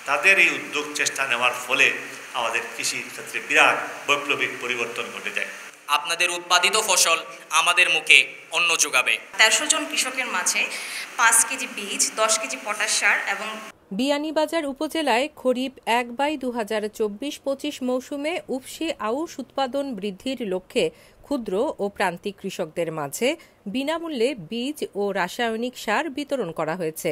তাদের এই উদ্যোগ চেষ্টা নেওয়ার ফলে আমাদের কৃষির ক্ষেত্রে বিরাট বৈপ্লবিক পরিবর্তন ঘটে যায়। আপনাদের উৎপাদিত ফসল আমাদের মুখে অন্ন যোগাবে। ১৩০০ জন কৃষকের মাঝে ৫ কেজি বীজ, ১০ কেজি পটাশ সার এবং বিয়ানীবাজার উপজেলায় খরিফ ১/২০২৪-২৫ মৌসুমে উফশী আউশ উৎপাদন বৃদ্ধির লক্ষ্যে ক্ষুদ্র ও প্রান্তিক কৃষকদের মাঝে বিনামূল্যে বীজ ও রাসায়নিক সার বিতরণ করা হয়েছে।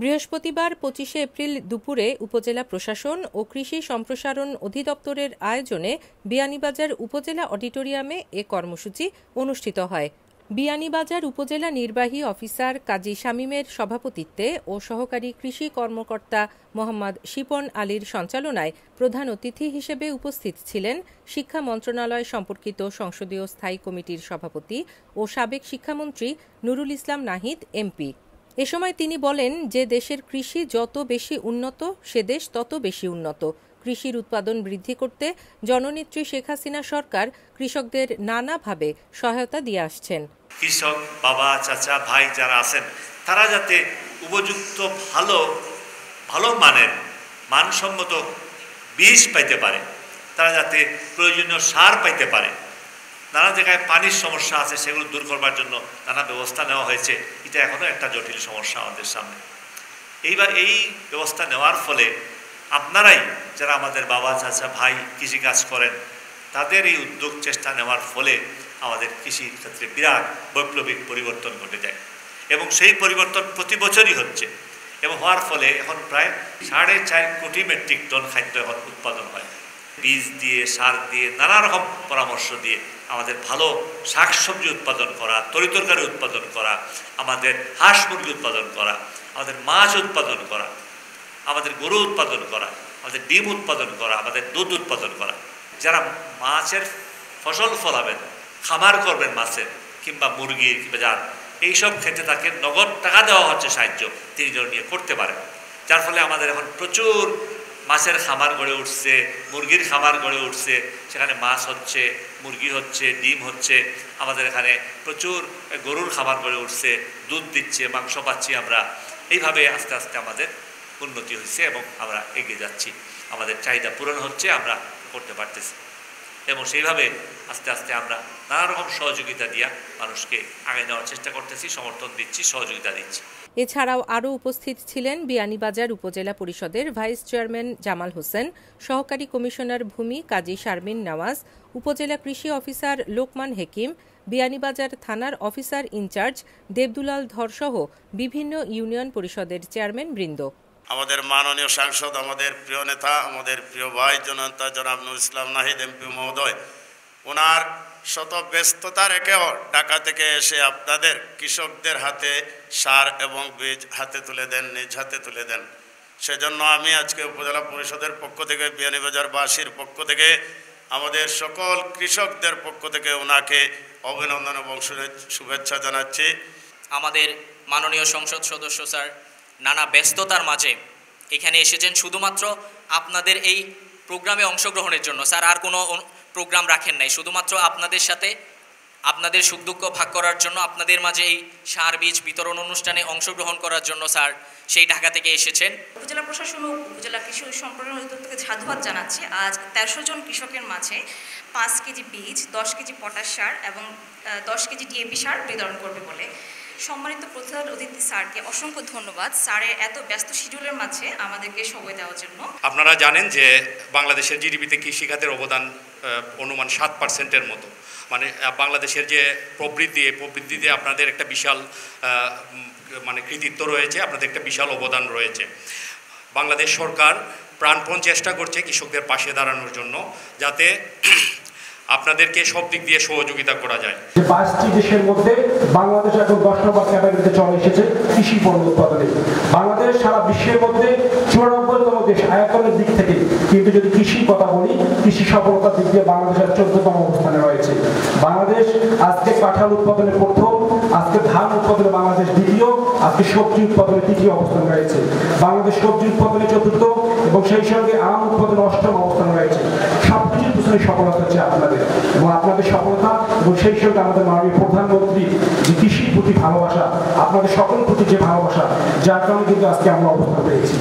বৃহস্পতিবার ২৫শে এপ্রিল দুপুরে উপজেলা প্রশাসন ও কৃষি সম্প্রসারণ অধিদপ্তরের আয়োজনে বিয়ানীবাজার উপজেলা অডিটোরিয়ামে এ কর্মসূচি অনুষ্ঠিত হয়। বিয়ানীবাজার উপজেলা নির্বাহী অফিসার কাজী শামীমের সভাপতিত্বে ও সহকারী কৃষি কর্মকর্তা মোহাম্মদ শিপন আলীর সঞ্চালনায় প্রধান অতিথি হিসেবে উপস্থিত ছিলেন শিক্ষা মন্ত্রণালয় সম্পর্কিত সংসদীয় স্থায়ী কমিটির সভাপতি ও সাবেক শিক্ষামন্ত্রী নুরুল ইসলাম নাহিদ এমপি। এ সময় তিনি বলেন যে দেশের কৃষি যত বেশি উন্নত সে দেশ তত বেশি উন্নত। কৃষির উৎপাদন বৃদ্ধি করতে জননেত্রী শেখ হাসিনা সরকার কৃষকদের নানাভাবে সহায়তা দিয়ে আসছেন। কৃষক বাবা, চাচা, ভাই যারা আছেন তারা যাতে উপযুক্ত ভালো মানের মানসম্মত বীজ পাইতে পারে, তারা যাতে প্রয়োজনীয় সার পাইতে পারে, নানা জায়গায় পানির সমস্যা আছে সেগুলো দূর করবার জন্য নানা ব্যবস্থা নেওয়া হয়েছে। এটা এখনও একটা জটিল সমস্যা আমাদের সামনে। এইবার এই ব্যবস্থা নেওয়ার ফলে আপনারাই যারা আমাদের বাবা, চাচা, ভাই কৃষিকাজ করেন তাদের এই উদ্যোগ চেষ্টা নেওয়ার ফলে আমাদের কৃষির ক্ষেত্রে বিরাট বৈপ্লবিক পরিবর্তন ঘটে যায় এবং সেই পরিবর্তন প্রতি বছরই হচ্ছে এবং হওয়ার ফলে এখন প্রায় 4.5 কোটি মেট্রিক টন খাদ্য এখন উৎপাদন হয়। বীজ দিয়ে, সার দিয়ে, নানা রকম পরামর্শ দিয়ে আমাদের ভালো শাকসবজি উৎপাদন করা, তরিতরকারি উৎপাদন করা, আমাদের হাঁস মুরগি উৎপাদন করা, আমাদের মাছ উৎপাদন করা, আমাদের গরু উৎপাদন করা, আমাদের ডিম উৎপাদন করা, আমাদের দুধ উৎপাদন করা। যারা মাছের ফসল ফলাবেন, খামার করবেন মাছের কিংবা মুরগির কিংবা যার এইসব ক্ষেত্রে তাকে নগদ টাকা দেওয়া হচ্ছে সাহায্য, তিনি যেন নিয়ে করতে পারেন। যার ফলে আমাদের এখন প্রচুর মাছের খামার গড়ে উঠছে, মুরগির খামার গড়ে উঠছে, সেখানে মাছ হচ্ছে, মুরগি হচ্ছে, ডিম হচ্ছে। আমাদের এখানে প্রচুর গরুর খামার গড়ে উঠছে, দুধ দিচ্ছে, মাংস পাচ্ছি আমরা। এইভাবে আস্তে আস্তে আমাদের উন্নতি হয়েছে এবং আমরা এগিয়ে যাচ্ছি, আমাদের চাহিদা পূরণ হচ্ছে, আমরা করতে পারতেছি এবং সেইভাবে আস্তে আস্তে আমরা নানা রকম সহযোগিতা দিয়া মানুষকে আগে নেওয়ার চেষ্টা করতেছি, সমর্থন দিচ্ছি, সহযোগিতা দিচ্ছি। এছাড়াও আরও উপস্থিত ছিলেন বিয়ানীবাজার উপজেলা পরিষদের ভাইস চেয়ারম্যান জামাল হোসেন, সহকারী কমিশনার ভূমি কাজী শারমিন নওয়াজ, উপজেলা কৃষি অফিসার লোকমান হেকিম, বিয়ানীবাজার থানার অফিসার ইনচার্জ দেবদুলাল ধরসহ বিভিন্ন ইউনিয়ন পরিষদের চেয়ারম্যান বৃন্দ। আমাদের মাননীয় সাংসদ, আমাদের প্রিয় নেতা, আমাদের প্রিয় ভাই জনতা জনাব নুরুল ইসলাম নাহিদ এমপি মহোদয়, ওনার শত ব্যস্ততা রেখেও ঢাকা থেকে এসে আপনাদের কৃষকদের হাতে সার এবং বীজ হাতে তুলে দেন, নিজ হাতে তুলে দেন। সেজন্য আমি আজকে উপজেলা পরিষদের পক্ষ থেকে, বিয়ানীবাজারবাসীর পক্ষ থেকে, আমাদের সকল কৃষকদের পক্ষ থেকে ওনাকে অভিনন্দন এবং শুভেচ্ছা জানাচ্ছি। আমাদের মাননীয় সংসদ সদস্য স্যার নানা ব্যস্ততার মাঝে এখানে এসেছেন শুধুমাত্র আপনাদের এই প্রোগ্রামে অংশগ্রহণের জন্য। স্যার আর কোনো প্রোগ্রাম রাখেন নাই, শুধুমাত্র আপনাদের সাথে আপনাদের সুখ দুঃখ ভাগ করার জন্য, আপনাদের মাঝে এই সার বীজ বিতরণ অনুষ্ঠানে অংশগ্রহণ করার জন্য স্যার সেই ঢাকা থেকে এসেছেন। উপজেলা প্রশাসন ও উপজেলা কৃষি সম্প্রসারণ অধিদপ্তরকে সাধুবাদ জানাচ্ছি। আজ ১৩০০ জন কৃষকের মাঝে ৫ কেজি বীজ, ১০ কেজি পটাশ সার এবং ১০ কেজি ডিএপি সার বিতরণ করবে বলে। সম্মানিত প্রধান অতিথি স্যারকে অসংখ্য ধন্যবাদ, স্যারের এত ব্যস্ত শিডিউলের মাঝে আমাদেরকে সময় দেওয়ার জন্য। আপনারা জানেন যে বাংলাদেশের জিডিপিতে কৃষিখাতের অবদান অনুমান 7%-এর মতো। মানে বাংলাদেশের যে প্রবৃদ্ধি, এই প্রবৃদ্ধিতে আপনাদের একটা বিশাল কৃতিত্ব রয়েছে, আপনাদের একটা বিশাল অবদান রয়েছে। বাংলাদেশ সরকার প্রাণপণ চেষ্টা করছে কৃষকদের পাশে দাঁড়ানোর জন্য, যাতে আপনাদেরকে সব দিক দিয়ে সহযোগিতা করা যায়। 5টি দেশের মধ্যে বাংলাদেশ এখন 10 নম্বর ক্যাটাগরিতে চলে এসেছে কৃষি পণ্য উৎপাদনে। বাংলাদেশ সারা বিশ্বের মধ্যে 94তম দেশ আয়তনের দিক থেকে, কিন্তু যদি কৃষির কথা বলি, কৃষি সফলতার দিক দিয়ে বাংলাদেশের 14তম অবস্থানে রয়েছে। বাংলাদেশ আজকে কাঁঠাল উৎপাদনে প্রথম, আজকে ধান উৎপাদনে বাংলাদেশ দ্বিতীয়, আজকে সবজি উৎপাদনে তৃতীয় অবস্থান রয়েছে। বাংলাদেশ সবজি উৎপাদনে চতুর্থ এবং সেই সঙ্গে আম উৎপাদনে 8ম অবস্থান রয়েছে। সবকিছু পিছনে সফলতা হচ্ছে আপনাদের, এবং আপনাদের সফলতা এবং সেই সঙ্গে আমাদের মাননীয় প্রধানমন্ত্রী যে কৃষির প্রতি ভালোবাসা, আপনাদের সকল প্রতি যে ভালোবাসা, যার কারণে কিন্তু আজকে আমরা অবস্থান পেয়েছি।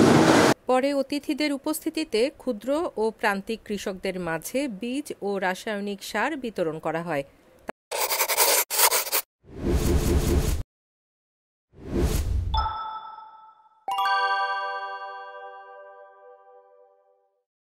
পরে অতিথিদের উপস্থিতিতে ক্ষুদ্র ও প্রান্তিক কৃষকদের মাঝে বীজ ও রাসায়নিক সার বিতরণ করা হয়।